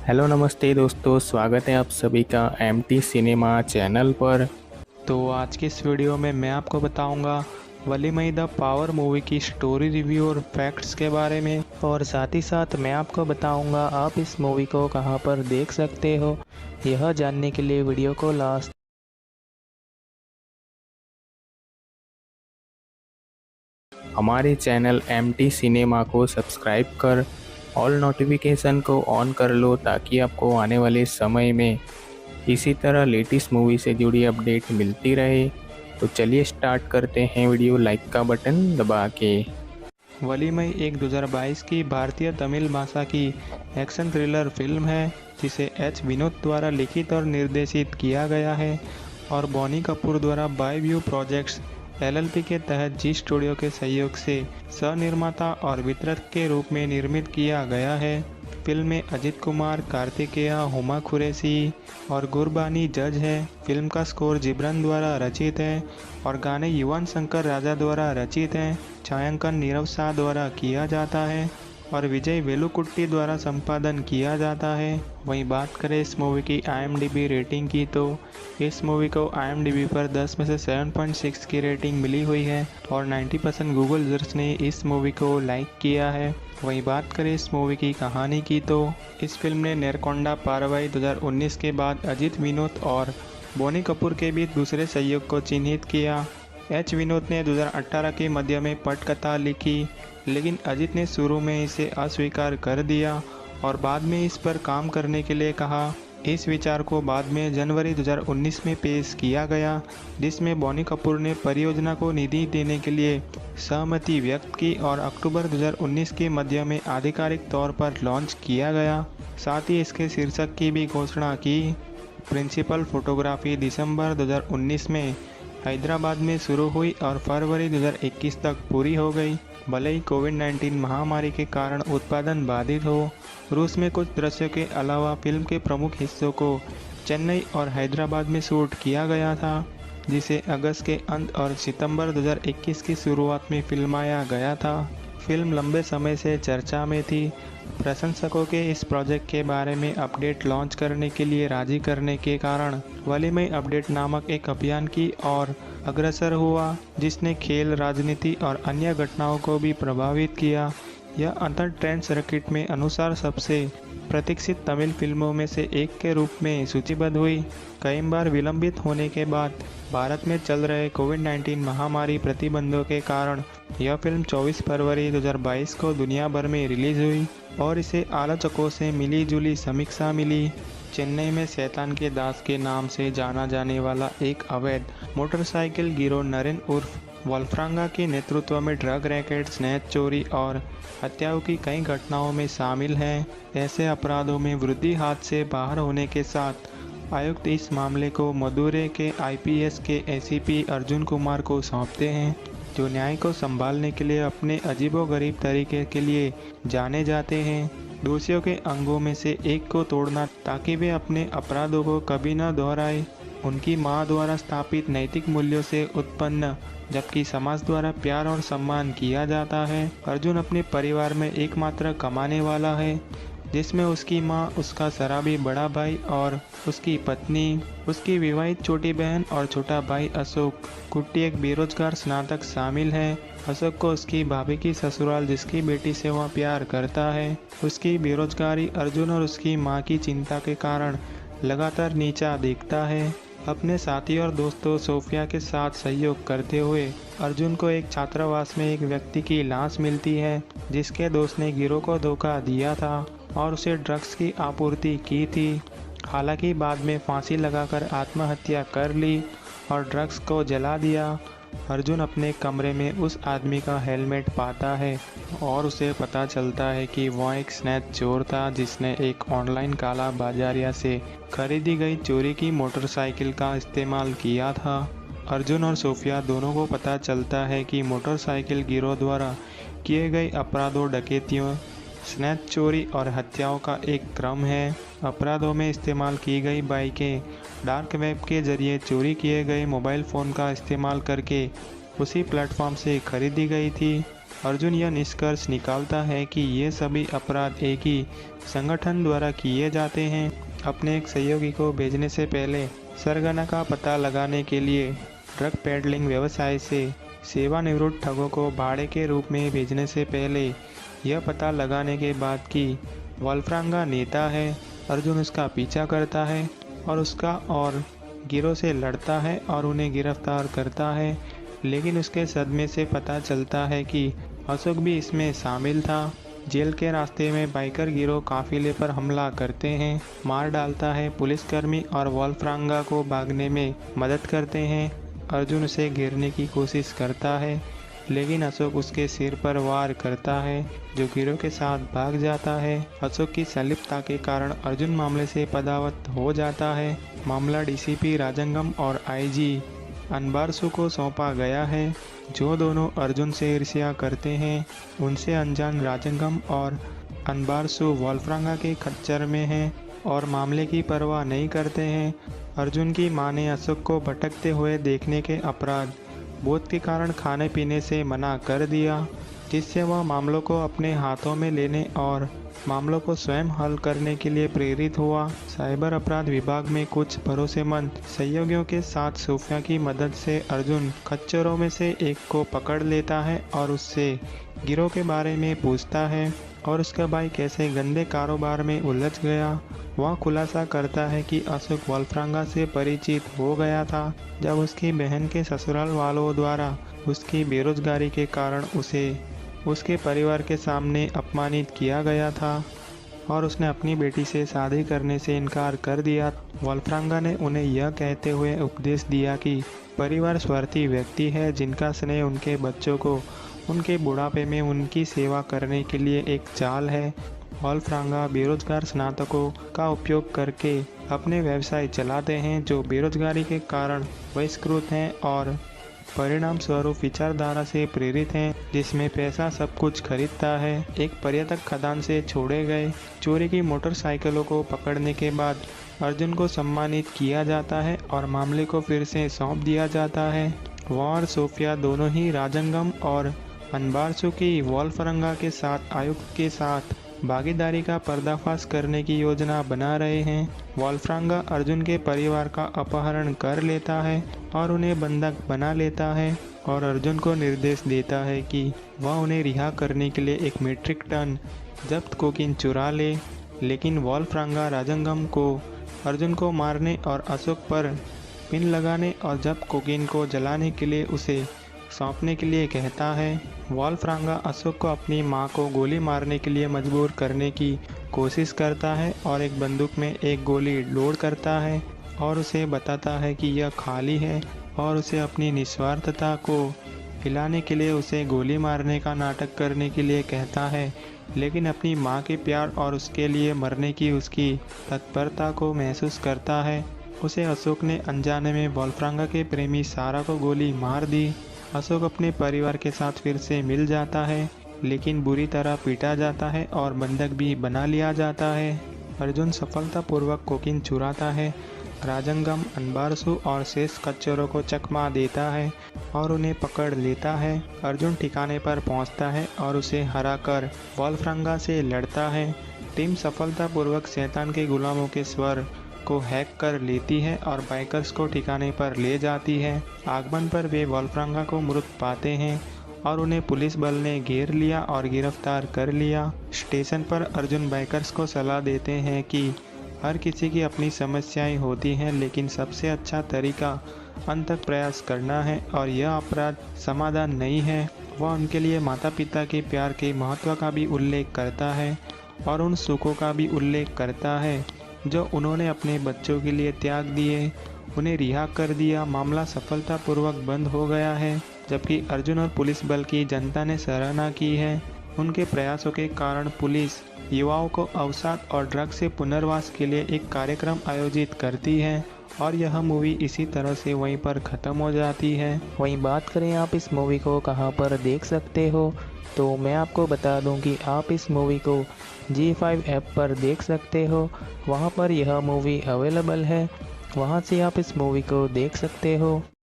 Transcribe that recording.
Hello नमस्ते दोस्तों, स्वागत है आप सभी का एमटी सिनेमा चैनल पर। तो आज की इस वीडियो में मैं आपको बताऊंगा वलीमई द पावर मूवी की स्टोरी रिव्यू और फैक्ट्स के बारे में, और साथ ही साथ मैं आपको बताऊंगा आप इस मूवी को कहां पर देख सकते हो। यह जानने के लिए वीडियो को लास्ट हमारे चैनल एमटी सिनेमा को सब्सक्राइब कर ऑल नोटिफिकेशन को ऑन कर लो, ताकि आपको आने वाले समय में इसी तरह लेटेस्ट मूवी से जुड़ी अपडेट मिलती रहे। तो चलिए स्टार्ट करते हैं वीडियो, लाइक का बटन दबा के। वलीमई एक 2022 की भारतीय तमिल भाषा की एक्शन थ्रिलर फिल्म है, जिसे एच विनोद द्वारा लिखित और निर्देशित किया गया है और बॉनी कपूर द्वारा बाय व्यू प्रोजेक्ट्स एलएलपी के तहत जी स्टूडियो के सहयोग से सह-निर्माता और वितरक के रूप में निर्मित किया गया है। फिल्म में अजित कुमार, कार्तिकेया, हुमा कुरैशी और गुरबानी जज है। फिल्म का स्कोर जिब्रान द्वारा रचित है और गाने युवन शंकर राजा द्वारा रचित हैं। छायांकन नीरव शाह द्वारा किया जाता है और विजय वेलुकुट्टी द्वारा संपादन किया जाता है। वहीं बात करें इस मूवी की IMDb रेटिंग की, तो इस मूवी को IMDb पर 10 में से 7.6 की रेटिंग मिली हुई है और 90% गूगल यूजर्स ने इस मूवी को लाइक किया है। वहीं बात करें इस मूवी की कहानी की, तो इस फिल्म ने नेरकोंडा पारवाई 2019 के बाद अजित विनोद और बोनी कपूर के बीच दूसरे सहयोग को चिन्हित किया। एच विनोद ने 2018 के मध्य में पटकथा लिखी, लेकिन अजित ने शुरू में इसे अस्वीकार कर दिया और बाद में इस पर काम करने के लिए कहा। इस विचार को बाद में जनवरी 2019 में पेश किया गया, जिसमें बॉनी कपूर ने परियोजना को निधि देने के लिए सहमति व्यक्त की और अक्टूबर 2019 के मध्य में आधिकारिक तौर पर लॉन्च किया गया। साथ ही इसके शीर्षक की भी घोषणा की। प्रिंसिपल फोटोग्राफी दिसंबर 2019 में हैदराबाद में शुरू हुई और फरवरी 2021 तक पूरी हो गई। भले ही कोविड-19 महामारी के कारण उत्पादन बाधित हो, रूस में कुछ दृश्यों के अलावा फिल्म के प्रमुख हिस्सों को चेन्नई और हैदराबाद में शूट किया गया था, जिसे अगस्त के अंत और सितंबर 2021 की शुरुआत में फिल्माया गया था। फिल्म लंबे समय से चर्चा में थी। प्रशंसकों के इस प्रोजेक्ट के बारे में अपडेट लॉन्च करने के लिए राजी करने के कारण वलीमई अपडेट नामक एक अभियान की और अग्रसर हुआ, जिसने खेल, राजनीति और अन्य घटनाओं को भी प्रभावित किया। यह अंतर ट्रेंड सर्किट में अनुसार सबसे प्रतीक्षित तमिल फिल्मों में से एक के रूप में सूचीबद्ध हुई। कई बार विलंबित होने के बाद भारत में चल रहे कोविड-19 महामारी प्रतिबंधों के कारण यह फिल्म 24 फरवरी 2022 को दुनिया भर में रिलीज हुई और इसे आलोचकों से मिली जुली समीक्षा मिली। चेन्नई में शैतान के दास के नाम से जाना जाने वाला एक अवैध मोटरसाइकिल गिरोह नरेन उर्फ वोल्फ्रांगा के नेतृत्व में ड्रग रैकेट, स्नेच चोरी और हत्याओं की कई घटनाओं में शामिल हैं। ऐसे अपराधों में वृद्धि हाथ से बाहर होने के साथ आयुक्त इस मामले को मदुरै के IPS के ACP अर्जुन कुमार को सौंपते हैं, जो न्याय को संभालने के लिए अपने अजीबोगरीब तरीके के लिए जाने जाते हैं। दोषियों के अंगों में से एक को तोड़ना ताकि वे अपने अपराधों को कभी न दोहराए। उनकी माँ द्वारा स्थापित नैतिक मूल्यों से उत्पन्न, जबकि समाज द्वारा प्यार और सम्मान किया जाता है। अर्जुन अपने परिवार में एकमात्र कमाने वाला है, जिसमें उसकी माँ, उसका शराबी बड़ा भाई और उसकी पत्नी, उसकी विवाहित छोटी बहन और छोटा भाई अशोक कुट्टी एक बेरोजगार स्नातक शामिल है। अशोक को उसकी भाभी की ससुराल, जिसकी बेटी से वह प्यार करता है, उसकी बेरोजगारी अर्जुन और उसकी माँ की चिंता के कारण लगातार नीचा देखता है। अपने साथी और दोस्तों सोफिया के साथ सहयोग करते हुए अर्जुन को एक छात्रावास में एक व्यक्ति की लाश मिलती है, जिसके दोस्त ने गिरोह को धोखा दिया था और उसे ड्रग्स की आपूर्ति की थी। हालांकि बाद में फांसी लगाकर आत्महत्या कर ली और ड्रग्स को जला दिया। अर्जुन अपने कमरे में उस आदमी का हेलमेट पाता है और उसे पता चलता है कि वह एक स्नेच चोर था, जिसने एक ऑनलाइन काला बाजारिया से खरीदी गई चोरी की मोटरसाइकिल का इस्तेमाल किया था। अर्जुन और सोफिया दोनों को पता चलता है कि मोटरसाइकिल गिरोह द्वारा किए गए अपराधों, डकैतियों, स्नेच चोरी और हत्याओं का एक क्रम है। अपराधों में इस्तेमाल की गई बाइकें डार्क वेब के जरिए चोरी किए गए मोबाइल फ़ोन का इस्तेमाल करके उसी प्लेटफॉर्म से खरीदी गई थी। अर्जुन यह निष्कर्ष निकालता है कि ये सभी अपराध एक ही संगठन द्वारा किए जाते हैं। अपने एक सहयोगी को भेजने से पहले सरगना का पता लगाने के लिए ड्रग पेडलिंग व्यवसाय से सेवानिवृत्त ठगों को भाड़े के रूप में भेजने से पहले यह पता लगाने के बाद कि वोल्फ्रांगा नेता है, अर्जुन उसका पीछा करता है और उसका और गिरोह से लड़ता है और उन्हें गिरफ्तार करता है। लेकिन उसके सदमे से पता चलता है कि अशोक भी इसमें शामिल था। जेल के रास्ते में बाइकर गिरोह काफिले पर हमला करते हैं, मार डालता है। पुलिसकर्मी और वोल्फ्रांगा को भागने में मदद करते हैं। अर्जुन उसे घेरने की कोशिश करता है, लेकिन अशोक उसके सिर पर वार करता है, जो गिरोह के साथ भाग जाता है। अशोक की संलिप्तता के कारण अर्जुन मामले से पदावत हो जाता है। मामला डीसीपी राजंगम और आईजी अनबारसु को सौंपा गया है, जो दोनों अर्जुन से ईर्ष्या करते हैं। उनसे अनजान राजंगम और अनबारसु वोल्फ्रांगा के खच्चर में हैं और मामले की परवाह नहीं करते हैं। अर्जुन की मां ने अशोक को भटकते हुए देखने के अपराध बोध के कारण खाने पीने से मना कर दिया, जिससे वह मामलों को अपने हाथों में लेने और मामलों को स्वयं हल करने के लिए प्रेरित हुआ। साइबर अपराध विभाग में कुछ भरोसेमंद सहयोगियों के साथ सूफिया की मदद से अर्जुन खच्चरों में से एक को पकड़ लेता है और उससे गिरोह के बारे में पूछता है और उसका भाई कैसे गंदे कारोबार में उलझ गया। वह खुलासा करता है कि अशोक वोल्फ्रांगा से परिचित हो गया था जब उसकी बहन के ससुराल वालों द्वारा उसकी बेरोजगारी के कारण उसे उसके परिवार के सामने अपमानित किया गया था और उसने अपनी बेटी से शादी करने से इनकार कर दिया। वोल्फ्रांगा ने उन्हें यह कहते हुए उपदेश दिया कि परिवार स्वार्थी व्यक्ति है, जिनका स्नेह उनके बच्चों को उनके बुढ़ापे में उनकी सेवा करने के लिए एक चाल है। वोल्फ्रांगा बेरोजगार स्नातकों का उपयोग करके अपने व्यवसाय चलाते हैं, जो बेरोजगारी के कारण बहिष्कृत हैं और परिणाम स्वरूप विचारधारा से प्रेरित हैं, जिसमें पैसा सब कुछ खरीदता है। एक पर्यटक खदान से छोड़े गए चोरी की मोटरसाइकिलों को पकड़ने के बाद अर्जुन को सम्मानित किया जाता है और मामले को फिर से सौंप दिया जाता है। वह और सोफिया दोनों ही राजंगम और अनबारसु की वोल्फ्रांगा के साथ आयुक्त के साथ भागीदारी का पर्दाफाश करने की योजना बना रहे हैं। वोल्फ्रांगा अर्जुन के परिवार का अपहरण कर लेता है और उन्हें बंधक बना लेता है और अर्जुन को निर्देश देता है कि वह उन्हें रिहा करने के लिए 1 मीट्रिक टन जब्त कोकीन चुरा ले। लेकिन वोल्फ्रांगा राजंगम को अर्जुन को मारने और अशोक पर पिन लगाने और जब्त कोकीन को जलाने के लिए उसे सौंपने के लिए कहता है। वोल्फ्रांगा अशोक को अपनी मां को गोली मारने के लिए मजबूर करने की कोशिश करता है और एक बंदूक में एक गोली लोड करता है और उसे बताता है कि यह खाली है और उसे अपनी निस्वार्थता को हिलाने के लिए उसे गोली मारने का नाटक करने के लिए कहता है। लेकिन अपनी मां के प्यार और उसके लिए मरने की उसकी तत्परता को महसूस करता है। उसे अशोक ने अनजाने में वोल्फ्रांगा के प्रेमी सारा को गोली मार दी। अशोक अपने परिवार के साथ फिर से मिल जाता है, लेकिन बुरी तरह पीटा जाता है और बंधक भी बना लिया जाता है। अर्जुन सफलतापूर्वक कोकीन चुराता है। राजंगम अनबारसु और शेष खच्चरों को चकमा देता है और उन्हें पकड़ लेता है। अर्जुन ठिकाने पर पहुंचता है और उसे हराकर वोल्फ्रांगा से लड़ता है। टीम सफलतापूर्वक शैतान के गुलामों के स्वर को हैक कर लेती है और बाइकर्स को ठिकाने पर ले जाती है। आगमन पर वे वोल्फ्रांगा को मृत पाते हैं और उन्हें पुलिस बल ने घेर लिया और गिरफ्तार कर लिया। स्टेशन पर अर्जुन बाइकर्स को सलाह देते हैं कि हर किसी की अपनी समस्याएं होती हैं, लेकिन सबसे अच्छा तरीका अंत तक प्रयास करना है और यह अपराध समाधान नहीं है। वह उनके लिए माता पिता के प्यार के महत्व का भी उल्लेख करता है और उन सुखों का भी उल्लेख करता है जो उन्होंने अपने बच्चों के लिए त्याग दिए। उन्हें रिहा कर दिया। मामला सफलतापूर्वक बंद हो गया है, जबकि अर्जुन और पुलिस बल की जनता ने सराहना की है। उनके प्रयासों के कारण पुलिस युवाओं को अवसाद और ड्रग से पुनर्वास के लिए एक कार्यक्रम आयोजित करती है और यह मूवी इसी तरह से वहीं पर ख़त्म हो जाती है। वहीं बात करें आप इस मूवी को कहां पर देख सकते हो, तो मैं आपको बता दूं कि आप इस मूवी को G5 ऐप पर देख सकते हो। वहां पर यह मूवी अवेलेबल है, वहां से आप इस मूवी को देख सकते हो।